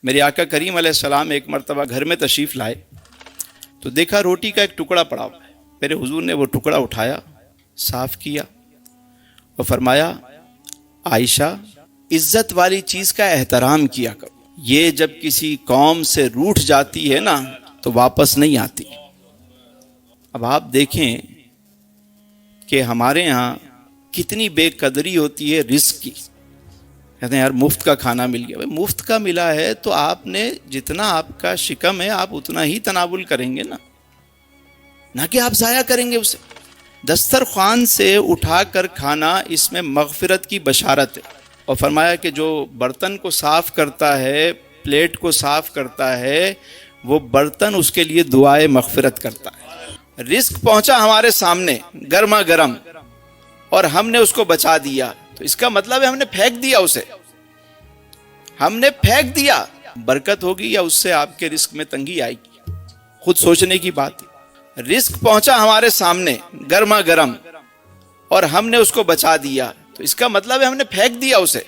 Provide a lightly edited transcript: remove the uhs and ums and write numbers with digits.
میرے آقا کریم علیہ السلام ایک مرتبہ گھر میں تشریف لائے تو دیکھا روٹی کا ایک ٹکڑا پڑا ہوا ہے. میرے حضور نے وہ ٹکڑا اٹھایا، صاف کیا اور فرمایا عائشہ عزت والی چیز کا احترام کیا کرو، یہ جب کسی قوم سے روٹھ جاتی ہے نا تو واپس نہیں آتی. اب آپ دیکھیں کہ ہمارے یہاں کتنی بے قدری ہوتی ہے رزق کی. کہتے ہیں یار مفت کا کھانا مل گیا. مفت کا ملا ہے تو آپ نے جتنا آپ کا شکم ہے آپ اتنا ہی تناول کریں گے نا، نہ کہ آپ ضائع کریں گے اسے. دسترخوان سے اٹھا کر کھانا اس میں مغفرت کی بشارت ہے. اور فرمایا کہ جو برتن کو صاف کرتا ہے، پلیٹ کو صاف کرتا ہے، وہ برتن اس کے لیے دعائے مغفرت کرتا ہے. رزق پہنچا ہمارے سامنے گرما گرم اور ہم نے اس کو بچا دیا تو اس کا مطلب ہے ہم نے پھینک دیا اسے، ہم نے پھینک دیا. برکت ہوگی یا اس سے آپ کے رزق میں تنگی آئے گی؟ خود سوچنے کی بات ہے. رزق پہنچا ہمارے سامنے گرما گرم اور ہم نے اس کو بچا دیا تو اس کا مطلب ہے ہم نے پھینک دیا اسے.